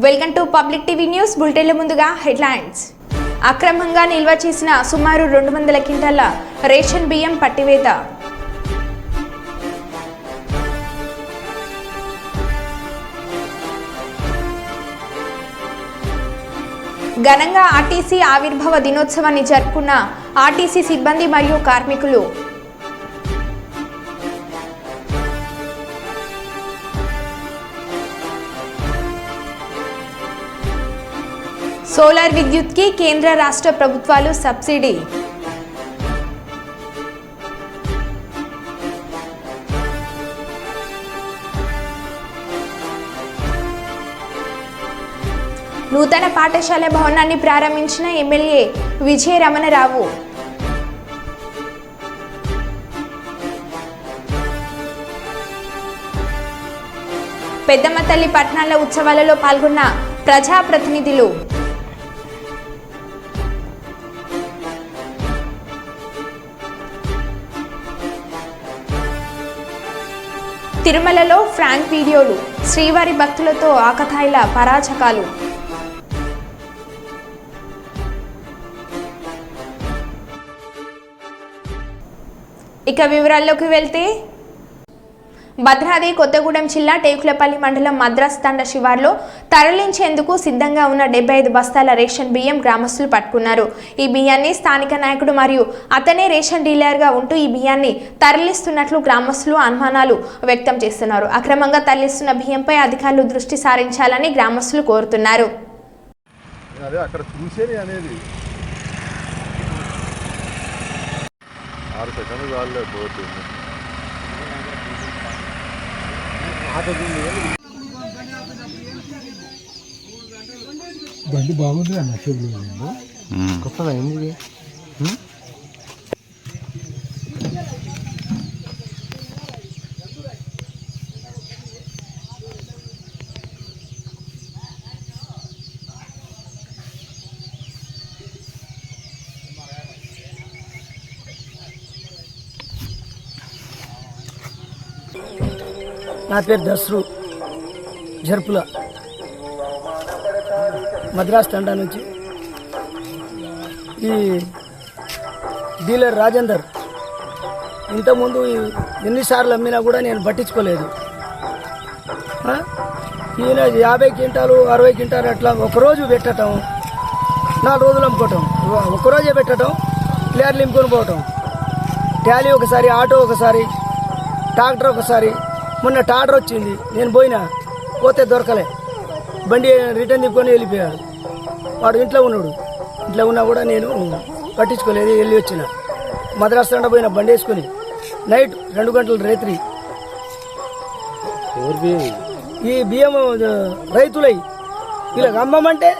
Welcome to public TV news బులెటిన్ల ముందుగా headlines. అక్రమంగా నిల్వ చేసిన సుమారు 200 క్వింటాల రేషన్ బియ్యం పట్టివేత. ఘనంగా ఆర్టీసీ ఆవిర్భావ దినోత్సవాన్ని జరుపుకున్న ఆర్టీసీ సిబ్బంది మరియు కార్మికులు. సోలార్ విద్యుత్కి కేంద్ర రాష్ట్ర ప్రభుత్వాలు సబ్సిడీ. నూతన పాఠశాల భవనాన్ని ప్రారంభించిన ఎమ్మెల్యే విజయ రమణరావు. పెద్దమ్మ తల్లి పట్టణాల ఉత్సవాలలో పాల్గొన్న ప్రజాప్రతినిధులు. తిరుమలలో ఫ్రాంక్ వీడియోలు, శ్రీవారి భక్తులతో ఆకతాయిల పరాచకాలు. ఇక వివరాల్లోకి వెళ్తే, భద్రాద్రి కొత్తగూడెం జిల్లా టేకులపల్లి మండలం మద్రాస్ తండ శివార్లో తరలించేందుకు సిద్ధంగా ఉన్న 75 బస్తాల రేషన్ బియ్యం గ్రామస్తులు పట్టుకున్నారు. ఈ బియ్యాన్ని స్థానిక నాయకుడు మరియు అతనే రేషన్ డీలర్గా ఉంటూ ఈ బియ్యాన్ని తరలిస్తున్నట్లు గ్రామస్తులు అనుమానాలు వ్యక్తం చేస్తున్నారు. అక్రమంగా తరలిస్తున్న బియ్యంపై అధికారులు దృష్టి సారించాలని గ్రామస్తులు కోరుతున్నారు. బండి బాగుంది అన్న షెడ్యూల్ కొత్తగా అయింది. నా పేరు దసరు జర్పుల మద్రాస్ తండా నుంచి. ఈ డీలర్ రాజేందర్ ఇంతకుముందు ఎన్నిసార్లు అమ్మినా కూడా నేను పట్టించుకోలేదు. ఈయన 50 క్వింటాలు 60 క్వింటాలు అట్లా ఒకరోజు పెట్టడం, 4 రోజులు అమ్ముకోవటం, ఒకరోజే పెట్టడం, ప్లేయర్లు నింపుకొని పోవటం. ట్యాలీ ఒకసారి, ఆటో ఒకసారి, ట్రాక్టర్ ఒకసారి. మొన్న టాటర్ వచ్చింది, నేను పోతే దొరకలే, బండి రిటర్న్ తిప్పుకొని వెళ్ళిపోయాడు. వాడు ఇంట్లో ఉన్నాడు, ఇంట్లో ఉన్నా కూడా నేను పట్టించుకోలేదు, వెళ్ళి వచ్చిన. మద్రాసు తండ పోయిన బండి వేసుకొని నైట్ 2 గంటల రాత్రి ఈ బియ్యం రైతులై ఇలా అమ్మమంటే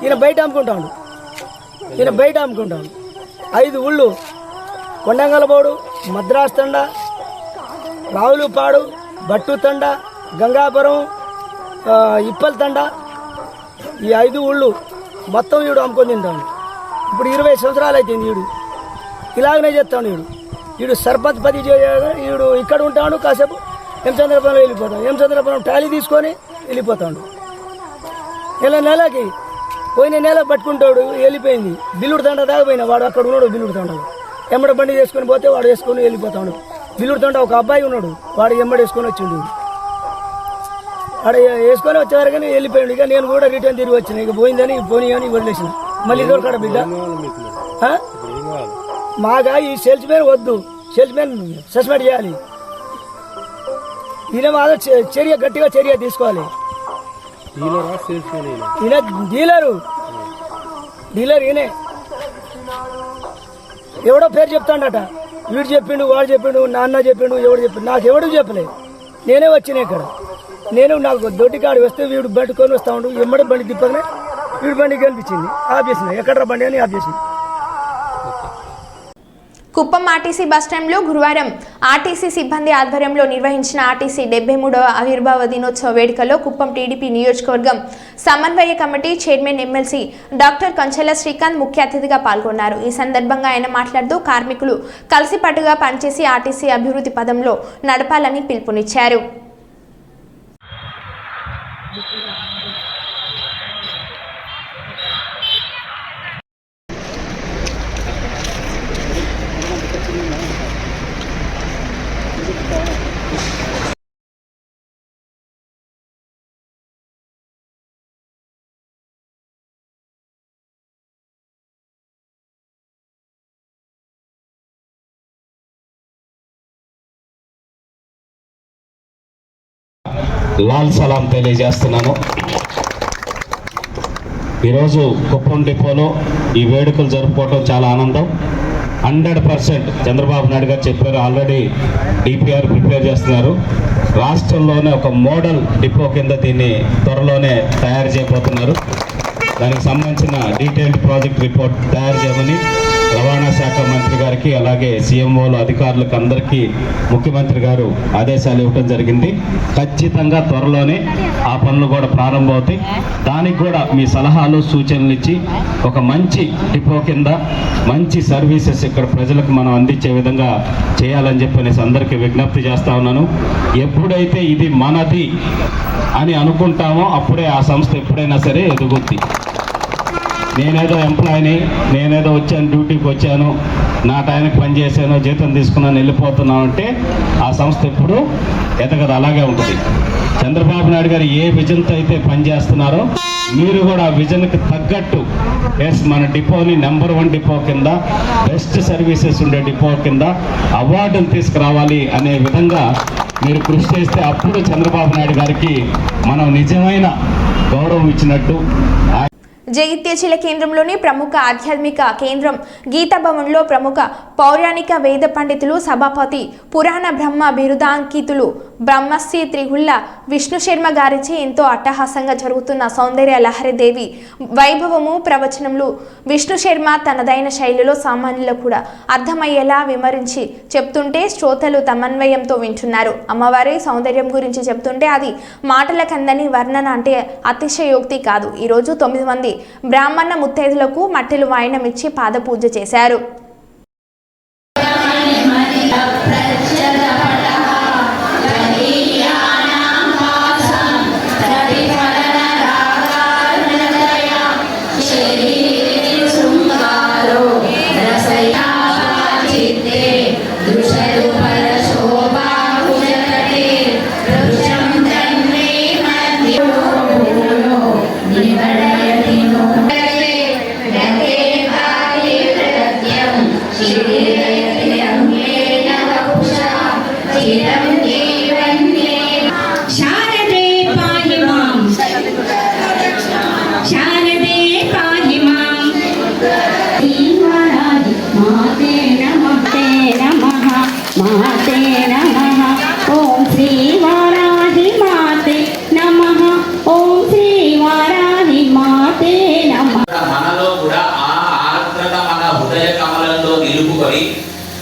ఈయన బయట అమ్ముకుంటాడు. 5 ఊళ్ళు: కొండంగలబోడు, మద్రాసు తండ, రావులపాడు, బట్టు తండ, గంగాపురం, ఇప్పల్ తండ, ఈ 5 ఊళ్ళు మొత్తం వీడు అమ్ముకొని తింటాడు. ఇప్పుడు 20 సంవత్సరాలు అవుతుంది. వీడు ఇలాగనే చేస్తాడు. వీడు సర్పంచ్ పది వీడు ఇక్కడ ఉంటాడు, కాసేపు హేమచంద్రపురం వెళ్ళిపోతాడు. హేమచంద్రపురం టాలీ తీసుకొని వెళ్ళిపోతాడు. నెలకి పోయిన నెల పట్టుకుంటాడు, వెళ్ళిపోయింది. బిల్లుడు తండ దాకా పోయినా వాడు అక్కడ ఉన్నాడు. బిల్లుడు తండలో ఎమ్మడ బండి చేసుకొని పోతే వాడు వేసుకొని వెళ్ళిపోతాడు. బిల్లుడు తండ ఒక అబ్బాయి ఉన్నాడు, వాడు ఎమ్మడి వేసుకొని వచ్చిండు. వాడు వేసుకొని వచ్చేవారు కానీ వెళ్ళిపోయాడు. ఇక నేను కూడా రిటర్న్ తిరిగి వచ్చిన. ఇక పోయిందని పోనీ అని వదిలేసిన. మళ్ళీ దొరకడ బిడ్డ మాగా ఈ సేల్స్ మ్యాన్ వద్దు, సేల్స్ మ్యాన్ సస్పెండ్ చేయాలి. ఈయన మాదో గట్టిగా చర్య తీసుకోవాలి. ఈయన డీలర్ ఈయనే. ఎవడో పేరు చెప్తాడట, వీడు చెప్పిండు, వాడు చెప్పిండు, నాన్న చెప్పిండు, ఎవడు చెప్పిండు, నాకు ఎవడు చెప్పలేదు. నేనే వచ్చిన ఇక్కడ. నాకు దొడ్డికాడు వస్తే వీడు పట్టుకొని వస్తా ఉండు, ఎమ్మడి బండి తిప్పగానే వీడు బండి కనిపించింది, ఆఫ్ చేసిన. ఎక్కడ బండి అని ఆఫ్ చేసింది. కుప్పం ఆర్టీసీ బస్టాండ్లో గురువారం ఆర్టీసీ సిబ్బంది ఆధ్వర్యంలో నిర్వహించిన ఆర్టీసీ 73వ ఆవిర్భావ దినోత్సవ వేడుకలో కుప్పం టీడీపీ నియోజకవర్గం సమన్వయ committee chairman MLC doctor Kanchela Srikanth ముఖ్య అతిథిగా పాల్గొన్నారు. ఈ సందర్భంగా ఆయన మాట్లాడుతూ కార్మికులు కలిసికట్టుగా పనిచేసి ఆర్టీసీ అభివృద్ధి పదంలో నడపాలని పిలుపునిచ్చారు. లాల్ సలాం తెలియజేస్తున్నాను. ఈరోజు కుప్పం డిపోలో ఈ వేడుకలు జరుపుకోవటం చాలా ఆనందం. 100% చంద్రబాబు నాయుడు గారు చెప్పారు, ఆల్రెడీ డిపిఆర్ ప్రిపేర్ చేస్తున్నారు. రాష్ట్రంలోనే ఒక మోడల్ డిపో కింద దీన్ని త్వరలోనే తయారు చేయబోతున్నారు. దానికి సంబంధించిన డీటెయిల్డ్ ప్రాజెక్ట్ రిపోర్ట్ తయారు చేయమని రవాణా శాఖ మంత్రి గారికి అలాగే సీఎంఓలు అధికారులకు అందరికీ ముఖ్యమంత్రి గారు ఆదేశాలు ఇవ్వడం జరిగింది. ఖచ్చితంగా త్వరలోనే ఆ పనులు కూడా ప్రారంభమవుతాయి. దానికి కూడా మీ సలహాలు సూచనలు ఇచ్చి ఒక మంచి డిపో కింద మంచి సర్వీసెస్ ఇక్కడ ప్రజలకు మనం అందించే విధంగా చేయాలని చెప్పనేసి అందరికీ విజ్ఞప్తి చేస్తా ఉన్నాను. ఎప్పుడైతే ఇది మనది అని అనుకుంటామో అప్పుడే ఆ సంస్థ ఎప్పుడైనా సరే ఎదుగుద్ది. నేనేదో ఎంప్లాయీని, నేనేదో వచ్చాను, డ్యూటీకి వచ్చాను, నా టైంకి పని చేశాను, జీతం తీసుకున్నాను, వెళ్ళిపోతున్నాను అంటే ఆ సంస్థ ఎప్పుడు ఎదగదు, అలాగే ఉంటుంది. చంద్రబాబు నాయుడు గారు ఏ విజన్తో అయితే పనిచేస్తున్నారో మీరు కూడా ఆ విజన్కి తగ్గట్టు మన డిపోని నెంబర్ 1 డిపో కింద, బెస్ట్ సర్వీసెస్ ఉండే డిపో కింద అవార్డులు తీసుకురావాలి అనే విధంగా మీరు కృషి చేస్తే అప్పుడు చంద్రబాబు నాయుడు గారికి మనం నిజమైన గౌరవం ఇచ్చినట్టు. జగిత్యాల జిల్లా కేంద్రంలోని ప్రముఖ ఆధ్యాత్మిక కేంద్రం గీతా భవన్లో ప్రముఖ పౌరాణిక వేద పండితులు, సభాపతి, పురాణ బ్రహ్మ బిరుదాంకితులు బ్రహ్మశ్రీ త్రిహుల్ల విష్ణు శర్మ గారిచే ఎంతో అట్టహాసంగా జరుగుతున్న సౌందర్య లహరిదేవి వైభవము ప్రవచనములు విష్ణు శర్మ తనదైన శైలిలో సామాన్యులకు కూడా అర్థమయ్యేలా వివరించి చెప్తుంటే శ్రోతలు తమన్వయంతో వింటున్నారు. అమ్మవారి సౌందర్యం గురించి చెప్తుంటే అది మాటలకందని వర్ణన అంటే అతిశయోక్తి కాదు. ఈరోజు 9 మంది బ్రాహ్మణ ముత్తైదులకు మట్టెలు వాయనం ఇచ్చి పాద పూజ చేశారు.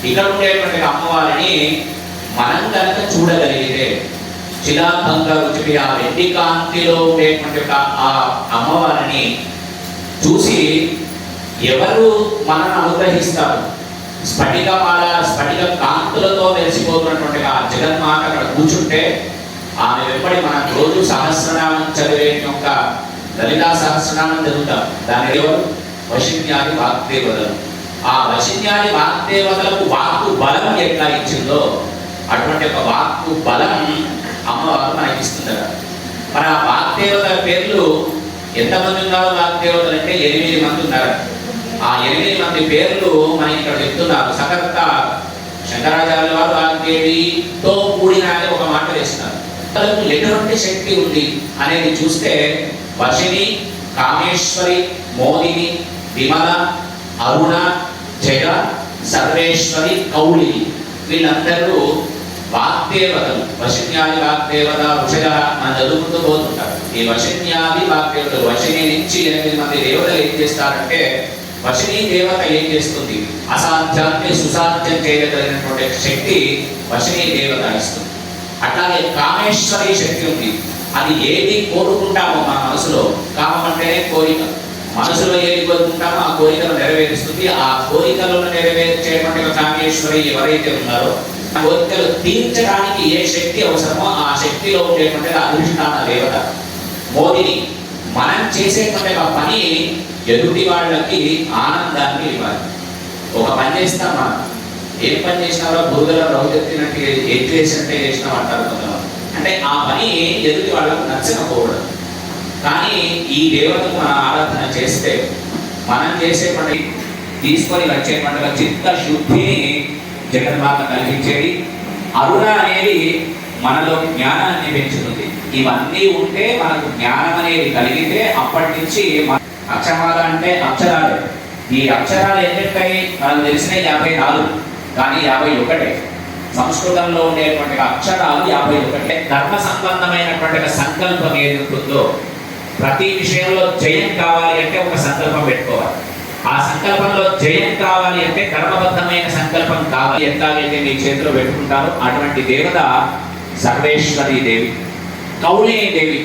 ఇక్కడ ఉండేటువంటి అమ్మవారిని మనం కనుక చూడగలిగితే శిలాభంగా రుచి ఆ వెండి కాంతిలో ఉండేటువంటి ఆ అమ్మవారిని చూసి ఎవరు మనల్ని అనుగ్రహిస్తారు? స్ఫటికమాల స్ఫటిక కాంతులతో మెరిసిపోతున్నటువంటి ఆ జగన్మాత అక్కడ కూర్చుంటే ఆమె వెంబడి మనం రోజు సహస్రనామం చదివే యొక్క లలితా సహస్రనామం చదువుతాం. దాని ఎవరు? వశిన్యాది వాగ్దేవతలు. ఆ వశిన్యాది వాగ్దేవతలకు వాక్కు బలం ఎట్లా ఇచ్చిందో అటువంటి ఒక వాక్కు బలం అమ్మవారు మనకి ఇస్తుందట. మరి ఆ వాగ్దేవతల పేర్లు ఎంతమంది ఉన్నారు? వాగ్దేవతలు అంటే 8 మంది ఉన్నారు. ఆ 8 మంది పేర్లు మనకి ఇక్కడ చెప్తున్నారు. సకర్త శంకరాచార్యుల వారు వాగ్దేవితో కూడిన అని ఒక మాట వేస్తున్నారు. తనకు ఎటువంటి శక్తి ఉంది అనేది చూస్తే వర్షిణి, కామేశ్వరి, మోదిని, విమల, అరుణ, జయ, సర్వేశ్వరి, కౌళిని వీళ్ళందరూ వాగ్దేవతలు. వశిన్యాది వాగ్దేవత ఋషయ మనం చదువుకుంటూ పోతుంటారు. ఈ వశిన్యాది వాగ్దేవతలు వశిని నుంచి 8 మంది దేవతలు ఏం చేస్తారంటే, వశిని దేవత ఏం చేస్తుంది? అసాధ్యాన్ని సుసాధ్యం చేయగలిగినటువంటి శక్తి వశిని దేవత ఇస్తుంది. అట్లాగే కామేశ్వరి శక్తి ఉంది. అది ఏది కోరుకుంటామో మన మనసులో, కామం అంటేనే కోరిక, మనసులో ఏది కోరుకుంటామో ఆ కోరికను నెరవేరుస్తుంది. ఆ కోరికలను నెరవేర్చేటువంటి కామేశ్వరి ఎవరైతే ఉన్నారో ఆ కోరికలు తీర్చడానికి ఏ శక్తి అవసరమో ఆ శక్తిలో ఉండేటువంటి అధిష్టాన దేవత. మోదిని మనం చేసేటువంటి ఒక పని ఎదుటి వాళ్ళకి ఆనందాన్ని ఇవ్వాలి. ఒక పని చేస్తాం, మనం ఏం పని చేసినారో బురదలో రౌదెత్తినట్టు ఎత్తివేసినట్టే చేసినాం అంటారు కొంతమంది. అంటే ఆ పని ఎదుటి వాళ్ళకు నచ్చకపోవడం. కానీ ఈ దేవతకు మనం ఆరాధన చేస్తే మనం చేసే పని తీసుకొని వచ్చే పండుగ చిత్త శుద్ధిని జగన్మాత కలిగించేది. అరుణ అనేది మనలో జ్ఞానాన్ని పెంచుతుంది. ఇవన్నీ ఉంటే మనకు జ్ఞానం అనేది కలిగితే అప్పటి నుంచి అక్షరాలు అంటే అక్షరాలు. ఈ అక్షరాలు ఎన్నింటాయి మనకు తెలిసిన 54, కానీ 51. సంస్కృతంలో ఉండేటువంటి అక్షరాలు 51. ధర్మ సంబంధమైనటువంటి సంకల్పం ఏది ఉంటుందో, ప్రతి విషయంలో జయం కావాలి అంటే ఒక సంకల్పం పెట్టుకోవాలి. ఆ సంకల్పంలో జయం కావాలి అంటే కర్మబద్ధమైన సంకల్పం కావాలి. ఎట్లాగైతే మీ చేతిలో పెట్టుకుంటారో అటువంటి దేవత సర్వేశ్వరీ దేవి, కౌళిని దేవి.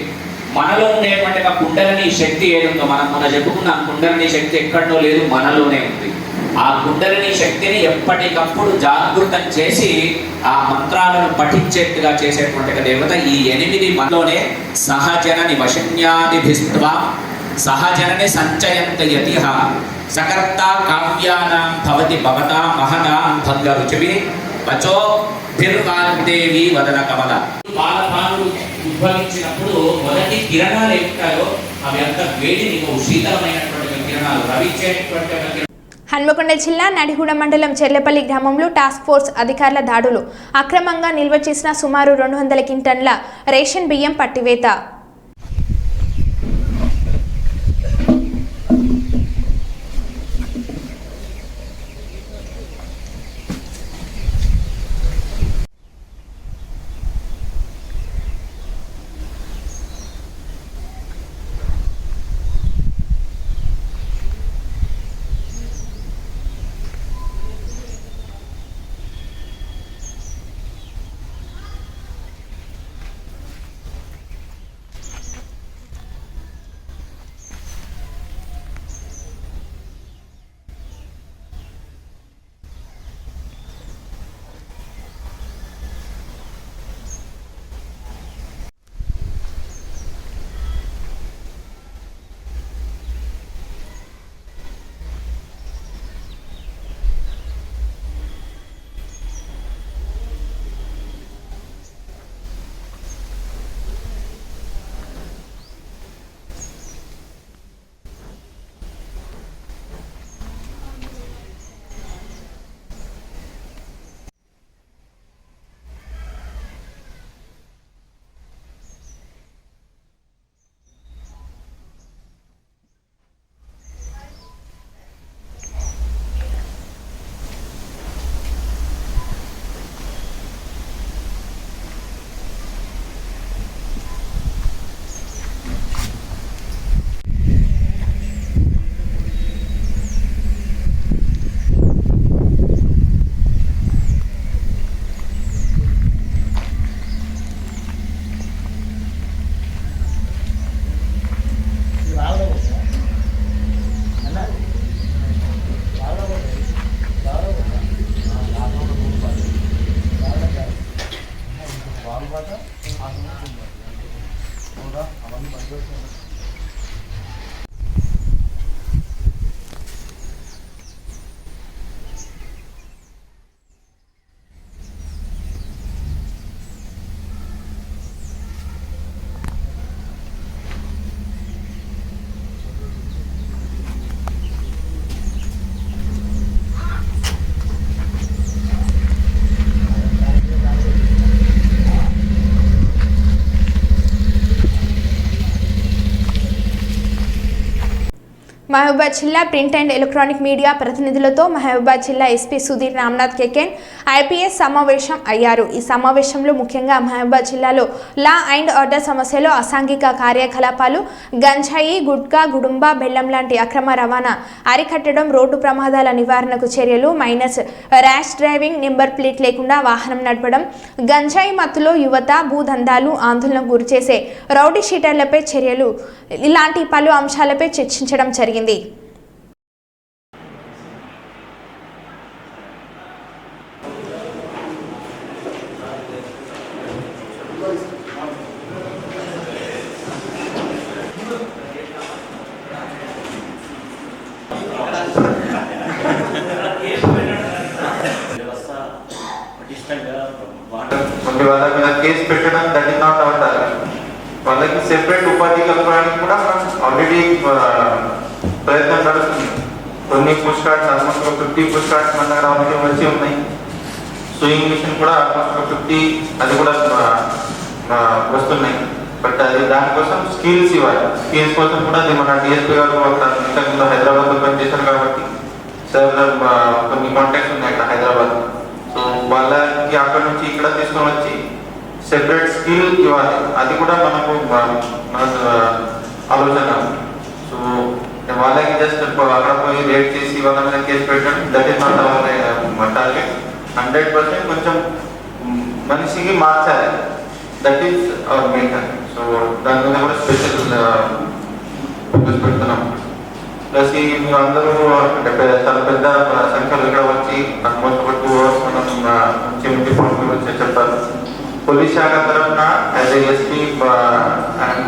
మనలో ఉండేటువంటి ఒక కుండలిని శక్తి ఏదుందో, మనం మొన్న చెప్పుకున్నాం, కుండలిని శక్తి ఎక్కడో లేదు, మనలోనే ఉంది. ఆ కుండలిని శక్తిని ఎప్పటికప్పుడు జాగృతం చేసి ఆ మంత్రాలను పఠించేట్టుగా చేసేటువంటి దేవత ఈ 8 మనలోనే. సహజనని వశన్యాదిభిస్త్వా సహజనని సంచయంత యతిహ సకర్త కావ్యానాం భవతి భవతా మహనాం భంగ రుచివి వచో భిర్వాగ్దేవి వదన కమల. బాలపానుడు ఉద్భవించినప్పుడు మొదటి కిరణాలు ఎక్కుతాయో అవి అంత వేడిని శీతలమైనటువంటి కిరణాలు రవించేటువంటి. హన్మకొండ జిల్లా నడిగూడ మండలం చెర్లపల్లి గ్రామంలో టాస్క్ ఫోర్స్ అధికారుల దాడులు. అక్రమంగా నిల్వ చేసిన సుమారు 200 క్వింటన్ల రేషన్ బియ్యం పట్టివేత. మహబూబాద్ జిల్లా ప్రింట్ అండ్ ఎలక్ట్రానిక్ మీడియా ప్రతినిధులతో మహబూబాద్ జిల్లా ఎస్పీ సుధీర్ రామ్నాథ్ కేకెన్ ఐపీఎస్ సమావేశం అయ్యారు. ఈ సమావేశంలో ముఖ్యంగా మహబూబాద్ జిల్లాలో లా అండ్ ఆర్డర్ సమస్యలు, అసాంఘిక కార్యకలాపాలు, గంజాయి, గుట్కా, గుడుంబా, బెల్లం లాంటి అక్రమ రవాణా అరికట్టడం, రోడ్డు ప్రమాదాల నివారణకు చర్యలు, minus rash driving, number plate లేకుండా వాహనం నడపడం, గంజాయి మత్తులో యువత, భూదందాలు, ఆందోళనకు గురిచేసే రౌడీ షీటర్లపై చర్యలు, ఇలాంటి పలు అంశాలపై చర్చించడం జరిగింది. వాళ్ళ మీద కేసు పెట్టడం that is not our target. వాళ్ళకి సెపరేట్ ఉపాధి కల్పడానికి కూడా మనం ఆల్రెడీ ప్రయత్నం నడుస్తుంది. కొన్ని push cards almost 50 push cards మన దగ్గర వచ్చి ఉన్నాయి. సూయింగ్ మిషన్ కూడా ఆల్మోస్ట్ 50 అది కూడా వస్తున్నాయి. బట్ అది దానికోసం స్కిల్స్ ఇవ్వాలి. స్కిల్స్ కోసం కూడా అది మన డిఎస్పీ గారు ఇంతకుముందు హైదరాబాద్లో పనిచేశారు కాబట్టి సార్ కొన్ని కాంటాక్ట్స్ ఉన్నాయి అక్కడ హైదరాబాద్. సో వాళ్ళకి అక్కడ నుంచి ఇక్కడ తీసుకొని వచ్చి సెపరేట్ స్కిల్ ఇవ్వాలి. అది కూడా మనకు మన ఆలోచన. సో వాళ్ళకి జస్ట్ అక్కడ పోయి రేట్ చేసి వాళ్ళ మీద కేసు పెట్టడం that is not our target. 100% కొంచెం మనిషికి మార్చాలి, that is our main target. So దాని మీద కూడా స్పెషల్ ఫోకస్ పెడుతున్నాం. ప్లస్ ఈ మీరు అందరూ చాలా పెద్ద సంఖ్యలో ఇక్కడ వచ్చి ఆల్మోస్ట్ ఒక 2 hours మనం మంచి మంచి పాయింట్ గురించి చెప్పారు. పోలీస్ శాఖ తరఫున యాజ్ ఎస్పీ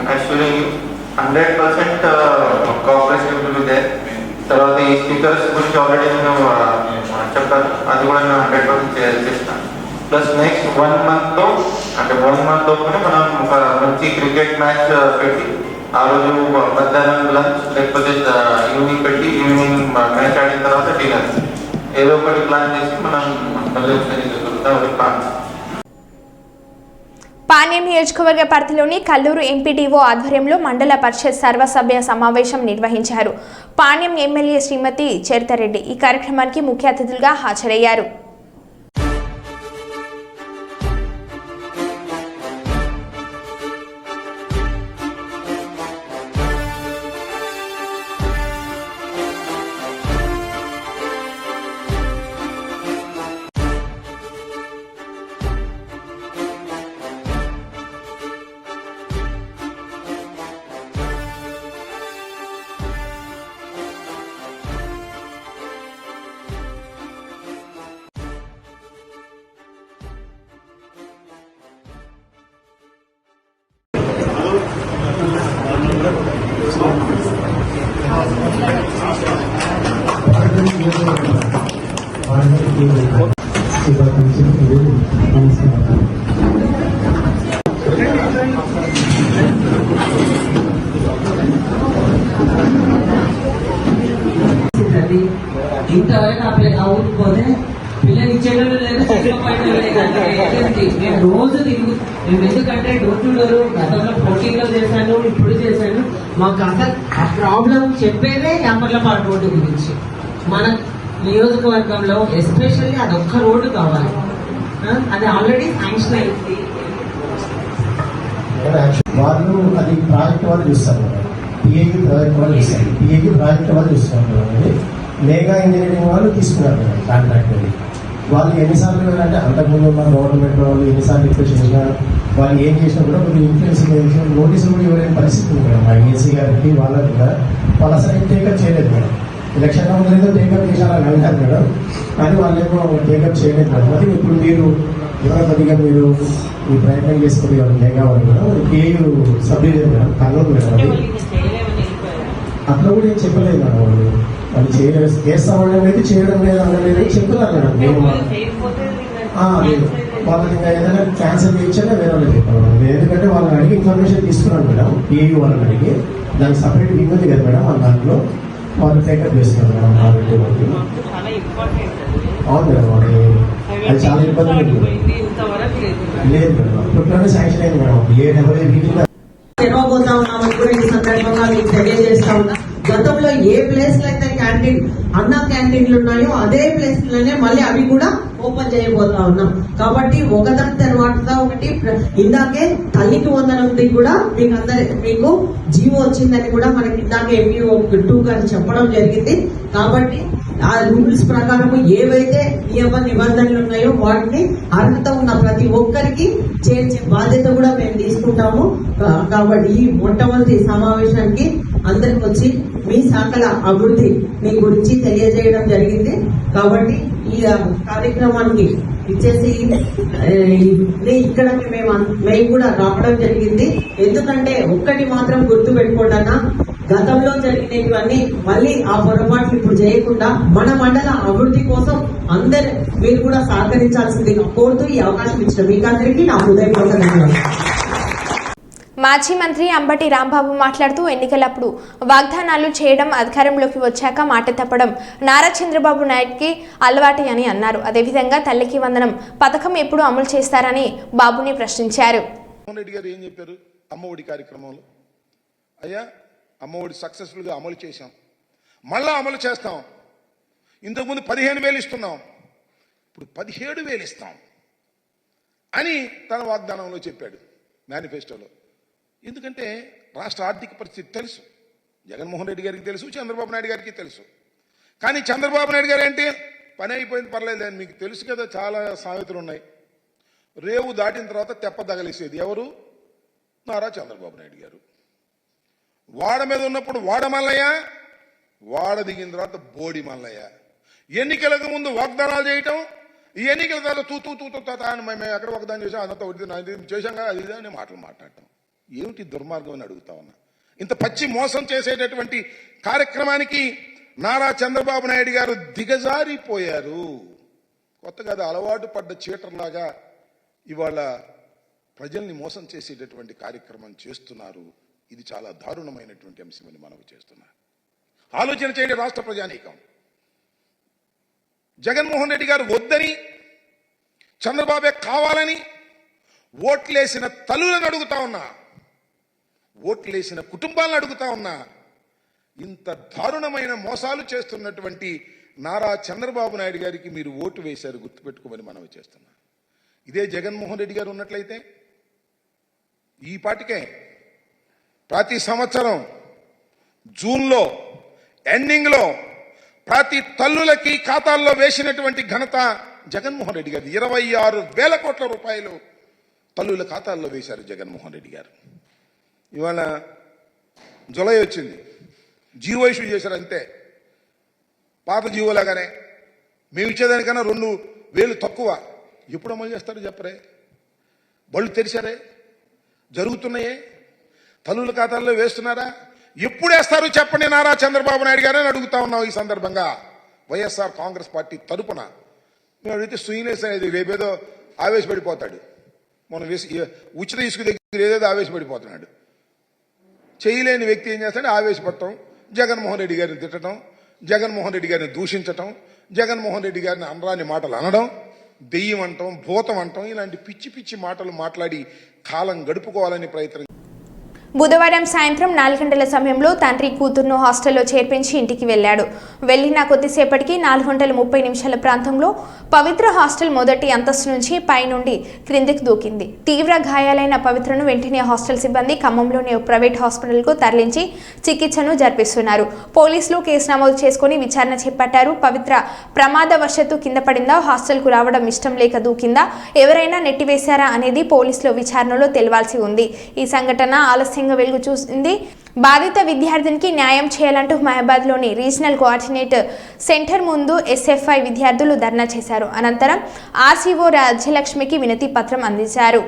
యాక్చువల్లీ 100% కోఆపరేషన్ ఉంది. తర్వాత ఈ స్పీకర్స్ గురించి ఆల్రెడీ నేను చెప్పాను, అది కూడా నేను 100% చేస్తాను. ప్లస్ నెక్స్ట్ 1 monthలో అంటే 1 month లోపలే మనం ఒక మంచి క్రికెట్ మ్యాచ్ పెట్టి ఆ రోజు మధ్యాహ్నం లంచ్ లేకపోతే ఈవినింగ్ పెట్టి ఈవినింగ్ మ్యాచ్ ఆడిన తర్వాత డిన్నర్ ఏదో ఒకటి ప్లాన్ చేసి మనం మళ్ళీ ఒకసారి ప్లాన్. పాణ్యం నియోజకవర్గ పరిధిలోని కల్లూరు ఎంపీడీఓ ఆధ్వర్యంలో మండల పరిషత్ సర్వసభ్య సమావేశం నిర్వహించారు. పాణ్యం ఎమ్మెల్యే శ్రీమతి చరితారెడ్డి ఈ కార్యక్రమానికి ముఖ్య అతిథులుగా హాజరయ్యారు. ఇంతవరకు ఆ పిల్లలు అవ్వకపోతే పిల్లలు ఇచ్చేటప్పుడు లేదు, నేను రోజు మేము ఎందుకంటే డోర్ టు డోర్ గతంలో పోటీలో చేశాను, ఇప్పుడు చేశాను. మాకు అసలు ఆ ప్రాబ్లం చెప్పేదే యాపర్లపాడు రోడ్డు గురించి. మన నియోజకవర్గంలో ఎస్పెషల్లీ అదొక్క రోడ్డు కావాలి, అది ఆల్రెడీ శాంక్షన్ అయింది. వాళ్ళు అది ప్రాజెక్ట్ వాళ్ళు చూస్తారు, పిఏకి ప్రాజెక్ట్ వాళ్ళు చూస్తారు, పిఏకి ప్రాజెక్ట్ వాళ్ళు చూస్తున్నారు. మేఘా ఇంజనీరింగ్ వాళ్ళు తీసుకున్నారు కాంట్రాక్ట్. వాళ్ళు ఎన్నిసార్లు అంటే అంతకుముందు ఉన్న గవర్నమెంట్ వాళ్ళు ఎన్నిసార్లు రిక్వెస్ట్ చేసినా వాళ్ళు ఏం చేసినా కూడా కొన్ని ఇన్ఫ్లుయెన్స్ నోటీసులు కూడా ఇవ్వలేని పరిస్థితి ఉంది మేడం. మా ఏసీ గారికి వాళ్ళకి కూడా వాళ్ళు అసలు టేకప్ చేయలేదు మేడం. ఎలక్షన్ ముందు టేకప్ చేశారని అంటారు మేడం, కానీ వాళ్ళు ఏమో టేకప్ చేయలేదు మేడం. అది ఇప్పుడు మీరు ఎవరో కొద్దిగా మీరు ఈ ప్రయత్నం చేసుకుని మేఘా వాళ్ళు madam KU sub division madam Kurnool madam. అది అట్లా కూడా ఏం చెప్పలేదు మేడం. వాళ్ళు చేయలేదు, చేస్తామని అయితే చేయడం లేదు అనలేదు చెప్తున్నారు మేడం. నేను లేదు వాళ్ళకి ఇంకా ఏదైనా క్యాన్సర్ చేయించానే వేరే వాళ్ళకి చెప్పాను. ఎందుకంటే వాళ్ళని అడిగి ఇన్ఫర్మేషన్ తీసుకున్నాను మేడం. పిఏ వాళ్ళని అడిగి దానికి సపరేట్ వింగ్ ఉంది కదా మేడం, వాళ్ళ దాంట్లో వాళ్ళు టేకప్ చేస్తున్నారు మేడం. కాబట్టి వాళ్ళకి అవును మేడం, అది చాలా ఇబ్బంది లేదు మేడం. ఇప్పటిలోనే శాంక్షన్ అయింది మేడం. ఏ తెరవబోతా ఉన్నామని కూడా ఈ సందర్భంగా మీకు తెలియజేస్తా ఉన్నా. గతంలో ఏ ప్లేస్ లో అయితే క్యాంటీన్ అన్న క్యాంటీన్లు ఉన్నాయో అదే ప్లేస్ లోనే మళ్ళీ అవి కూడా ఓపెన్ చేయబోతా ఉన్నాం. కాబట్టి ఒకదాని తర్వాత ఒకటి ఇందాకే తల్లికి వందనంది కూడా మీకు జీవో వచ్చిందని కూడా మనకి ఇందాక ఎంపీఓ 2 గారు చెప్పడం జరిగింది. కాబట్టి ఆ రూల్స్ ప్రకారం ఏవైతే నియమ నిబంధనలు ఉన్నాయో వాటిని అర్హత ఉన్న ప్రతి ఒక్కరికి చేర్చే బాధ్యత కూడా మేము తీసుకుంటాము. కాబట్టి ఈ మొట్టమొదటి సమావేశానికి అందరికి వచ్చి మీ శాఖల అభివృద్ధి మీ గురించి తెలియజేయడం జరిగింది. కాబట్టి ఈ కార్యక్రమానికి ఇచ్చేసి ఇక్కడ మేము కూడా రావడం జరిగింది. ఎందుకంటే ఒక్కటి మాత్రం గుర్తు పెట్టుకోండి, గతంలో జరిగినవన్నీ మళ్ళీ ఆ పొరపాట్లు ఇప్పుడు చేయకుండా మన మండల అభివృద్ధి కోసం అందరు మీరు కూడా సహకరించాల్సిందిగా కోరుతూ ఈ అవకాశం ఇచ్చిన మీకు అందరికీ నా హృదయపూర్వక ధన్యవాదాలు. మాజీ మంత్రి అంబటి రాంబాబు మాట్లాడుతూ ఎన్నికలప్పుడు వాగ్దానాలు చేయడం, అధికారంలోకి వచ్చాక మాట తప్పడం నారా చంద్రబాబు నాయుడుకి అలవాటి అని అన్నారు. అదేవిధంగా తల్లికి వందనం పథకం ఎప్పుడు అమలు చేస్తారని బాబుని ప్రశ్నించారు. రెడ్డి గారు ఏం చెప్పారు? అమ్మఒడి కార్యక్రమంలో. అయ్యా అమ్మఒడి సక్సెస్ఫుల్గా అమలు చేశాం, మళ్ళా అమలు చేస్తాం. ఇంతకుముందు 15,000 ఇస్తున్నాం, ఇప్పుడు 17,000 ఇస్తాం అని తన వాగ్దానంలో చెప్పాడు, మేనిఫెస్టోలో. ఎందుకంటే రాష్ట్ర ఆర్థిక పరిస్థితి తెలుసు, జగన్మోహన్ రెడ్డి గారికి తెలుసు, చంద్రబాబు నాయుడు గారికి తెలుసు. కానీ చంద్రబాబు నాయుడు గారు ఏంటి, పని అయిపోయింది పర్లేదు అని మీకు తెలుసు కదా. చాలా సామెతలు ఉన్నాయి. రేవు దాటిన తర్వాత తెప్ప తగలేసేది ఎవరు? నారా చంద్రబాబు నాయుడు గారు. వాడ మీద ఉన్నప్పుడు వాడ మల్లయ్య, వాడ దిగిన తర్వాత బోడి మల్లయ్య. ఎన్నికలకు ముందు వాగ్దానాలు చేయటం, ఈ ఎన్నికల తర్వాత తూత అని మేము ఎక్కడ వాగ్దానం చేసాం, అదంతా చేశాం కదా, అది అని మాటలు మాట్లాడటం. ఏమిటి దుర్మార్గం అని అడుగుతా ఉన్నా. ఇంత పచ్చి మోసం చేసేటటువంటి కార్యక్రమానికి నారా చంద్రబాబు నాయుడు గారు దిగజారిపోయారు. కొత్తగా అది అలవాటు పడ్డ చీటర్లాగా ఇవాళ ప్రజల్ని మోసం చేసేటటువంటి కార్యక్రమం చేస్తున్నారు. ఇది చాలా దారుణమైనటువంటి అంశమని మనవి చేస్తున్నారు. ఆలోచన చేయండి రాష్ట్ర ప్రజానీకం. జగన్మోహన్ రెడ్డి గారు వద్దని, చంద్రబాబే కావాలని ఓట్లేసిన తల్లులను అడుగుతా ఉన్నా, ఓట్లేసిన కుటుంబాలను అడుగుతా ఉన్నా. ఇంత దారుణమైన మోసాలు చేస్తున్నటువంటి నారా చంద్రబాబు నాయుడు గారికి మీరు ఓటు వేశారు, గుర్తుపెట్టుకోమని మనవి చేస్తున్నా. ఇదే జగన్మోహన్ రెడ్డి గారు ఉన్నట్లయితే ఈ పాటికే ప్రతి సంవత్సరం జూన్లో ఎండింగ్లో ప్రతి తల్లులకి ఖాతాల్లో వేసినటువంటి ఘనత జగన్మోహన్ రెడ్డి గారు. 26,000 కోట్ల రూపాయలు తల్లుల ఖాతాల్లో వేశారు జగన్మోహన్ రెడ్డి గారు. ఇవాళ జులై వచ్చింది, జీవో ఇష్యూ చేశారు అంతే. పాత జీవోలాగానే మేము ఇచ్చేదానికన్నా 2,000 తక్కువ. ఎప్పుడు అమలు చేస్తారు చెప్పరే? బళ్ళు తెరిచారే? జరుగుతున్నాయే? తల్లుల ఖాతాల్లో వేస్తున్నారా? ఎప్పుడు వేస్తారు చెప్పండి నారా చంద్రబాబు నాయుడు గారని అడుగుతా ఉన్నాం. ఈ సందర్భంగా వైఎస్ఆర్ కాంగ్రెస్ పార్టీ తరపున మేము అడిగితే సుయినేస్ అనేది రేపేదో ఆవేశపడిపోతాడు. మనం ఉచిత ఇసుక దగ్గర ఏదేదో ఆవేశపడిపోతున్నాడు. చేయలేని వ్యక్తి ఏం చేస్తాడు? ఆవేశపడటం, జగన్మోహన్ రెడ్డి గారిని తిట్టడం, జగన్మోహన్ రెడ్డి గారిని దూషించటం, జగన్మోహన్ రెడ్డి గారిని అనరాని మాటలు అనడం, దెయ్యం అంటాం, భూతం అంటాం, ఇలాంటి పిచ్చి పిచ్చి మాటలు మాట్లాడి కాలం గడుపుకోవాలని ప్రయత్నం. బుధవారం సాయంత్రం 4 గంటల సమయంలో తండ్రి కూతురును హాస్టల్లో చేర్పించి ఇంటికి వెళ్లాడు. వెళ్లిన కొద్దిసేపటికి 4:30 ప్రాంతంలో పవిత్ర హాస్టల్ మొదటి అంతస్తు నుంచి పైనుండి క్రిందికి దూకింది. తీవ్ర గాయాలైన పవిత్రను వెంటనే హాస్టల్ సిబ్బంది ఖమ్మంలోని ఒక ప్రైవేట్ హాస్పిటల్కు తరలించి చికిత్సను జరిపిస్తున్నారు. పోలీసులు కేసు నమోదు చేసుకుని విచారణ చేపట్టారు. పవిత్ర ప్రమాదవశాత్తు కింద పడిందా, హాస్టల్కు రావడం ఇష్టం లేక దూకిందా, ఎవరైనా నెట్టివేశారా అనేది పోలీసుల విచారణలో తెలవాల్సి ఉంది. ఈ సంఘటన ఆలస్యంగా వెలుగు చూసింది. బాధిత విద్యార్థినికి న్యాయం చేయాలంటూ మహబాద్లోని రీజనల్ కోఆర్డినేటర్ సెంటర్ ముందు ఎస్ఎఫ్ఐ విద్యార్థులు ధర్నా చేశారు. అనంతరం ఆర్సీఓ రాజ్యలక్ష్మికి వినతి పత్రం అందించారు.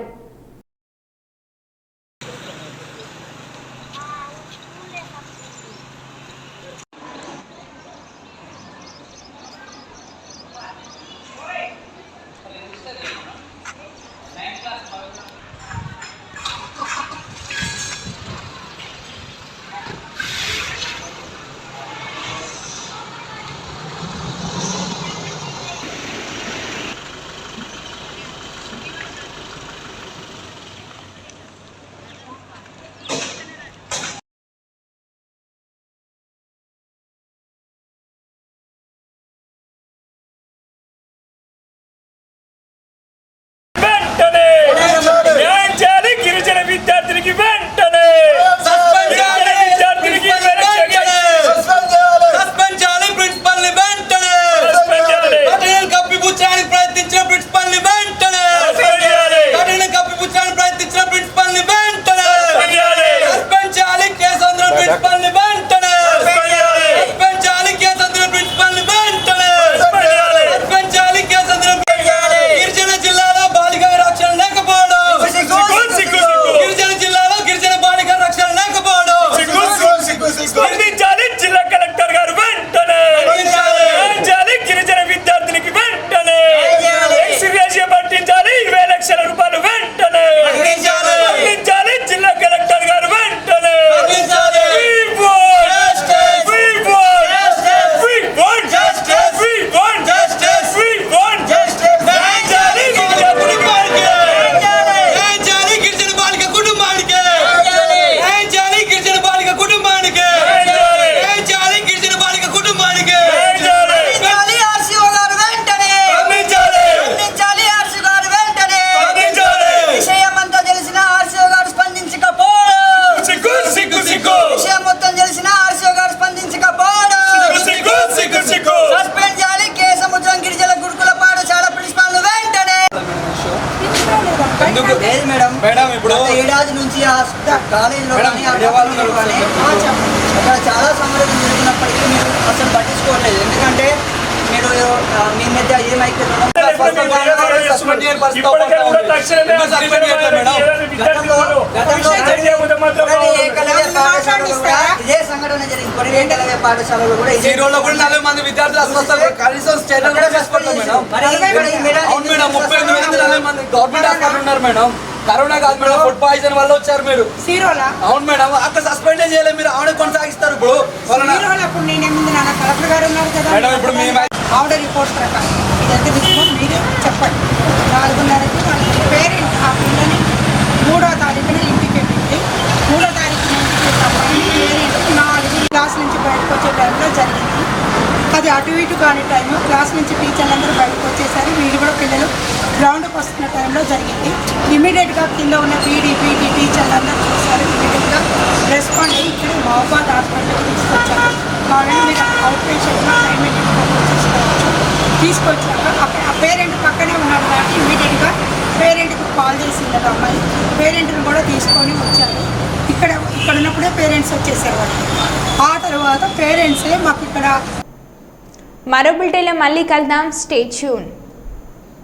విద్యార్థి నుంచి ఆ కాలేజీలో కానీ ఆ డిపార్ట్మెంట్లో కానీ అక్కడ చాలా సమస్యలు జరుగుతున్నప్పటికీ మీరు అసలు పట్టించుకోవట్లేదు. ఎందుకంటే మీరు మీ మధ్య ఏమైతే ఇదే సంఘటన జరిగింది. కొరివేంట పాఠశాలలో కూడా ఇదే రోజుల్లో కూడా 40 మంది విద్యార్థులు అస్వస్థ కనీసం స్టేట్ కూడా చేసుకోవట్లేదు మేడం. అవును మేడం, 38 మంది గవర్నమెంట్ హాస్పిటల్ ఉన్నారు మేడం. కరోనా కాదు మేడం, ఫుడ్ పాయిజన్ వల్ల వచ్చారు మీరు. అవును మేడం, అక్కడ సస్పెండ్ చేయలేదు, మీరు ఆవిడ కొనసాగిస్తారు. ఇప్పుడు కలెక్టర్ గారు ఉన్నారు కదా మేడం, ఇప్పుడు మేము ఆవిడ రిపోర్ట్ ప్రకారం ఇదంతా విషయం మీరు చెప్పండి. 4:30కి వాళ్ళ పేరెంట్ ఆ పిల్లని 3వ తారీఖున ఇంటికి వెళ్ళింది. 3వ తారీఖున ఇంటికి పేరెంట్ 4 క్లాస్ నుంచి బయటకు వచ్చే టైంలో జరిగింది. అది అటు ఇటు కాని టైం, క్లాస్ నుంచి టీచర్లందరూ బయటకు వచ్చేసారు. వీళ్ళు కూడా పిల్లలు గ్రౌండ్కి వస్తున్న టైంలో జరిగింది. ఇమీడియట్గా కింద ఉన్న పీటీ టీచర్లందరూ చూశారు. ఇమీడియట్గా రెస్పాండ్ అయ్యి ఇక్కడ మహబాద్ హాస్పిటల్కి తీసుకొచ్చారు. కావాలంటే మీరు అవుట్ పేషెంట్లో ట్రీట్మెంట్ తీసుకొచ్చాక ఆ పేరెంట్ పక్కనే ఉన్నాడు కాబట్టి ఇమీడియట్గా పేరెంట్కి కాల్ చేసింది అమ్మాయి. పేరెంట్ని కూడా తీసుకొని వచ్చారు. ఇక్కడ ఉన్నప్పుడే పేరెంట్స్ వచ్చేసారు. ఆ తర్వాత పేరెంట్సే మాకు ఇక్కడ మరో బులెటిన్లో మళ్ళీ కలుద్దాం. Stay tune.